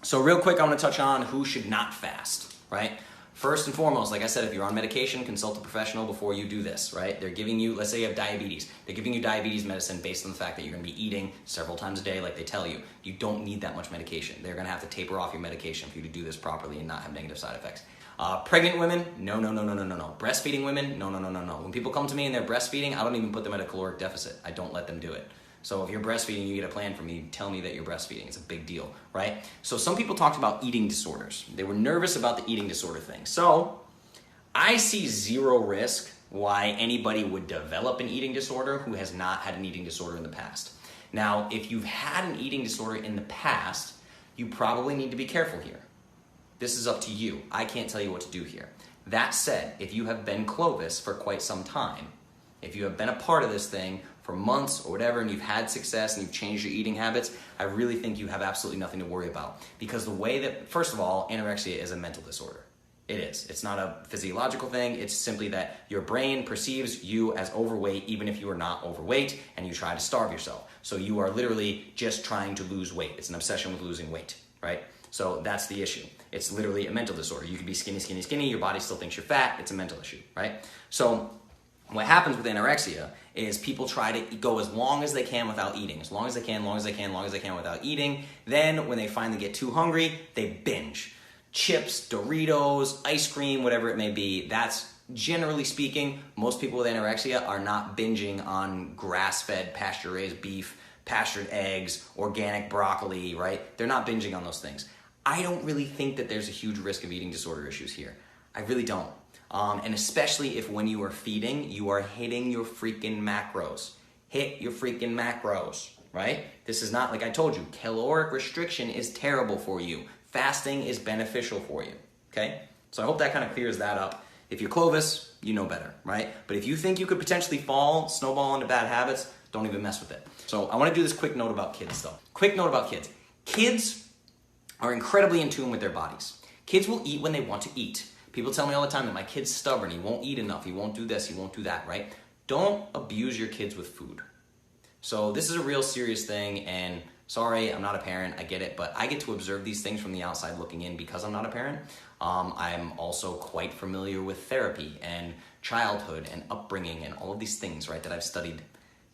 So real quick, I want to touch on who should not fast, right? First and foremost, like I said, if you're on medication, consult a professional before you do this, right? They're giving you, let's say you have diabetes. They're giving you diabetes medicine based on the fact that you're going to be eating several times a day like they tell you. You don't need that much medication. They're going to have to taper off your medication for you to do this properly and not have negative side effects. Pregnant women, no. Breastfeeding women, no. When people come to me and they're breastfeeding, I don't even put them at a caloric deficit. I don't let them do it. So if you're breastfeeding, you get a plan from me, tell me that you're breastfeeding. It's a big deal, right? So some people talked about eating disorders. They were nervous about the eating disorder thing. So I see zero risk why anybody would develop an eating disorder who has not had an eating disorder in the past. Now, if you've had an eating disorder in the past, you probably need to be careful here. This is up to you. I can't tell you what to do here. That said, if you have been Clovis for quite some time, if you have been a part of this thing for months or whatever, and you've had success and you've changed your eating habits, I really think you have absolutely nothing to worry about. Because the way that, first of all, anorexia is a mental disorder. It is. It's not a physiological thing. It's simply that your brain perceives you as overweight even if you are not overweight, and you try to starve yourself. So you are literally just trying to lose weight. It's an obsession with losing weight, right? So that's the issue. It's literally a mental disorder. You could be skinny, your body still thinks you're fat. It's a mental issue, right? So what happens with anorexia is people try to go as long as they can without eating, as long as they can without eating. Then when they finally get too hungry, they binge. Chips, Doritos, ice cream, whatever it may be. That's, generally speaking, most people with anorexia are not binging on grass-fed, pasture-raised beef, pastured eggs, organic broccoli, right? They're not binging on those things. I don't really think that there's a huge risk of eating disorder issues here. I really don't. And especially if when you are feeding, you are hitting your freaking macros. Hit your freaking macros, right? This is not, like I told you, caloric restriction is terrible for you. Fasting is beneficial for you, okay? So I hope that kind of clears that up. If you're Clovis, you know better, right? But if you think you could potentially snowball into bad habits, don't even mess with it. So I want to do this quick note about kids though. Quick note about kids. Kids are incredibly in tune with their bodies. Kids will eat when they want to eat. People tell me all the time that my kid's stubborn, he won't eat enough, he won't do this, he won't do that, right? Don't abuse your kids with food. So this is a real serious thing, and sorry, I'm not a parent, I get it, but I get to observe these things from the outside looking in because I'm not a parent. I'm also quite familiar with therapy and childhood and upbringing and all of these things, right, that I've studied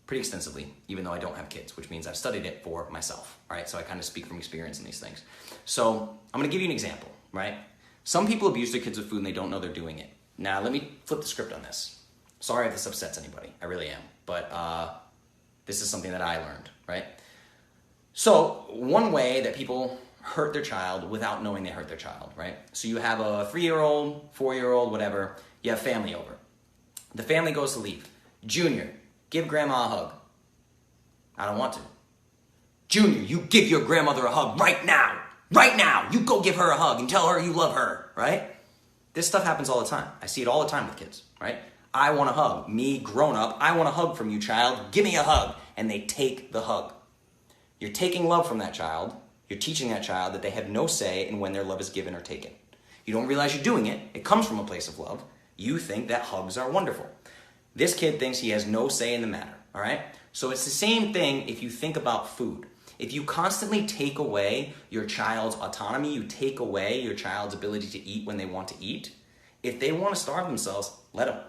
pretty extensively, even though I don't have kids, which means I've studied it for myself, all right? So I kind of speak from experience in these things. So I'm gonna give you an example, right? Some people abuse their kids with food and they don't know they're doing it. Now, let me flip the script on this. Sorry if this upsets anybody, I really am, but this is something that I learned, right? So one way that people hurt their child without knowing they hurt their child, right? So you have a 3-year-old, 4-year-old, whatever, you have family over. The family goes to leave. Junior, give grandma a hug. I don't want to. Junior, you give your grandmother a hug right now. Right now, you go give her a hug and tell her you love her, right? This stuff happens all the time. I see it all the time with kids, right? I want a hug. Me, grown up, I want a hug from you, child. Give me a hug. And they take the hug. You're taking love from that child. You're teaching that child that they have no say in when their love is given or taken. You don't realize you're doing it. It comes from a place of love. You think that hugs are wonderful. This kid thinks he has no say in the matter, all right? So it's the same thing if you think about food. If you constantly take away your child's autonomy, you take away your child's ability to eat when they want to eat, if they want to starve themselves, let them.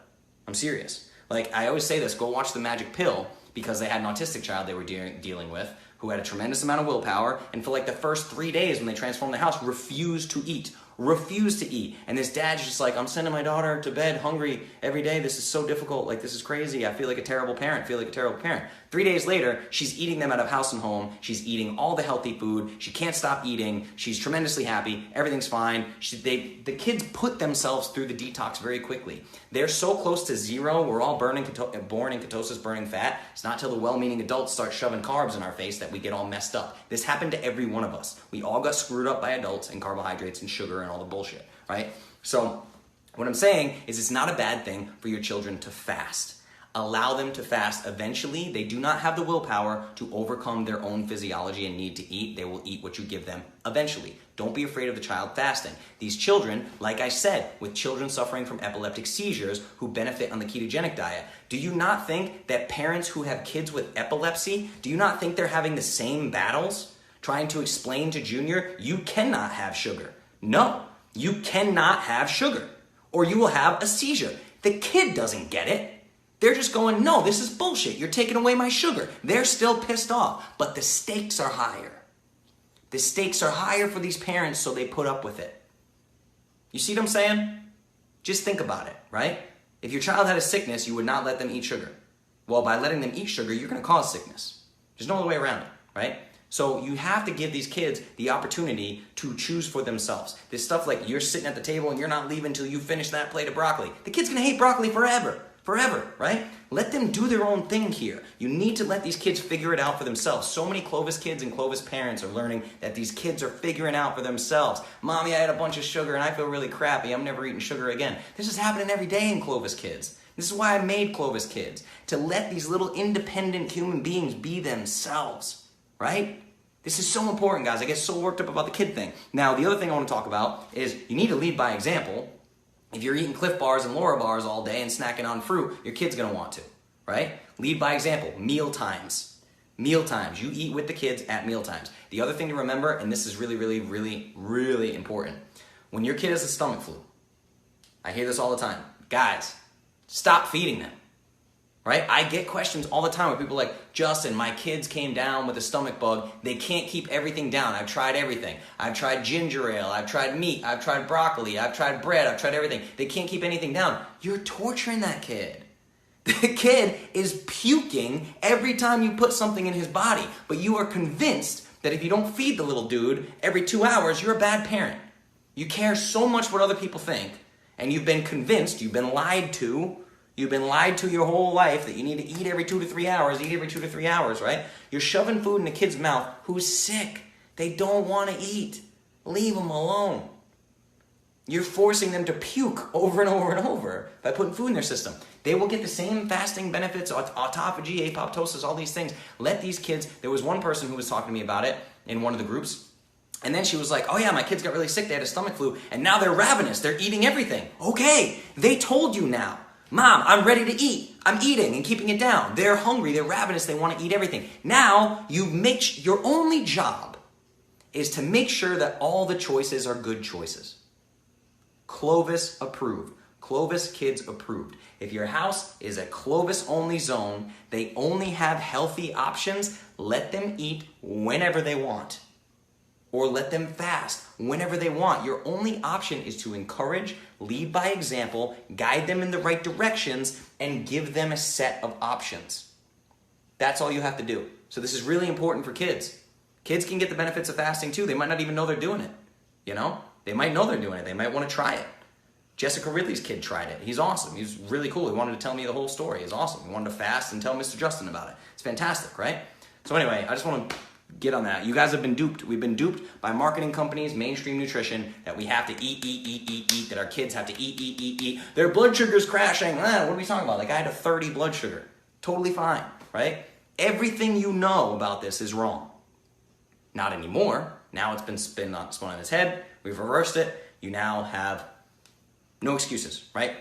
I'm serious. Like, I always say this, go watch The Magic Pill, because they had an autistic child they were dealing with who had a tremendous amount of willpower, and for like the first 3 days when they transformed the house, refused to eat. And this dad's just like, I'm sending my daughter to bed hungry every day. This is so difficult. Like, this is crazy. I feel like a terrible parent. 3 days later, she's eating them out of house and home. She's eating all the healthy food. She can't stop eating. She's tremendously happy. Everything's fine. The kids put themselves through the detox very quickly. They're so close to zero. We're all born in ketosis, burning fat. It's not till the well-meaning adults start shoving carbs in our face that we get all messed up. This happened to every one of us. We all got screwed up by adults and carbohydrates and sugar and all the bullshit, right? So what I'm saying is it's not a bad thing for your children to fast. Allow them to fast. Eventually, they do not have the willpower to overcome their own physiology and need to eat. They will eat what you give them eventually. Don't be afraid of the child fasting. These children, like I said, with children suffering from epileptic seizures who benefit on the ketogenic diet, do you not think that parents who have kids with epilepsy, do you not think they're having the same battles? trying to explain to Junior, you cannot have sugar. No, you cannot have sugar, or you will have a seizure. The kid doesn't get it. They're just going, no, this is bullshit. You're taking away my sugar. They're still pissed off, but the stakes are higher. The stakes are higher for these parents, so they put up with it. You see what I'm saying? Just think about it, right? If your child had a sickness, you would not let them eat sugar. Well, by letting them eat sugar, you're going to cause sickness. There's no other way around it, right? So you have to give these kids the opportunity to choose for themselves. This stuff like you're sitting at the table and you're not leaving until you finish that plate of broccoli. The kid's going to hate broccoli forever. Forever, right? Let them do their own thing here. You need to let these kids figure it out for themselves. So many Clovis kids and Clovis parents are learning that these kids are figuring out for themselves. Mommy, I had a bunch of sugar and I feel really crappy. I'm never eating sugar again. This is happening every day in Clovis kids. This is why I made Clovis kids, to let these little independent human beings be themselves, right? This is so important, guys. I get so worked up about the kid thing. Now, the other thing I want to talk about is you need to lead by example. If you're eating Cliff Bars and Laura Bars all day and snacking on fruit, your kid's going to want to, right? Lead by example. Meal times. Meal times. You eat with the kids at meal times. The other thing to remember, and this is really, really, really, really important. When your kid has a stomach flu, I hear this all the time. Guys, stop feeding them, right? I get questions all the time where people are like, Justin, my kids came down with a stomach bug. They can't keep everything down. I've tried everything. I've tried ginger ale. I've tried meat. I've tried broccoli. I've tried bread. I've tried everything. They can't keep anything down. You're torturing that kid. The kid is puking every time you put something in his body, but you are convinced that if you don't feed the little dude every 2 hours, you're a bad parent. You care so much what other people think, and you've been convinced, you've been lied to. You've been lied to your whole life that you need to eat every 2 to 3 hours, right? You're shoving food in a kid's mouth who's sick. They don't want to eat. Leave them alone. You're forcing them to puke over and over and over by putting food in their system. They will get the same fasting benefits, autophagy, apoptosis, all these things. Let these kids, there was one person who was talking to me about it in one of the groups, and then she was like, oh yeah, my kids got really sick, they had a stomach flu, and now they're ravenous, they're eating everything. Okay, they told you now. Mom, I'm ready to eat. I'm eating and keeping it down. They're hungry, they're ravenous, they want to eat everything. Now, your only job is to make sure that all the choices are good choices. Clovis approved. Clovis kids approved. If your house is a Clovis only zone, they only have healthy options, let them eat whenever they want. Or let them fast whenever they want. Your only option is to encourage, lead by example, guide them in the right directions, and give them a set of options. That's all you have to do. So this is really important for kids. Kids can get the benefits of fasting too. They might not even know they're doing it. You know? They might know they're doing it. They might want to try it. Jessica Ridley's kid tried it. He's awesome. He's really cool. He wanted to tell me the whole story. He's awesome. He wanted to fast and tell Mr. Justin about it. It's fantastic, right? So anyway, I just want to get on that. You guys have been duped. We've been duped by marketing companies, mainstream nutrition, that we have to eat, that our kids have to eat. Their blood sugar's crashing. What are we talking about? Like I had a 30 blood sugar. Totally fine, right? Everything you know about this is wrong. Not anymore. Now it's been spun on its head. We've reversed it. You now have no excuses, right?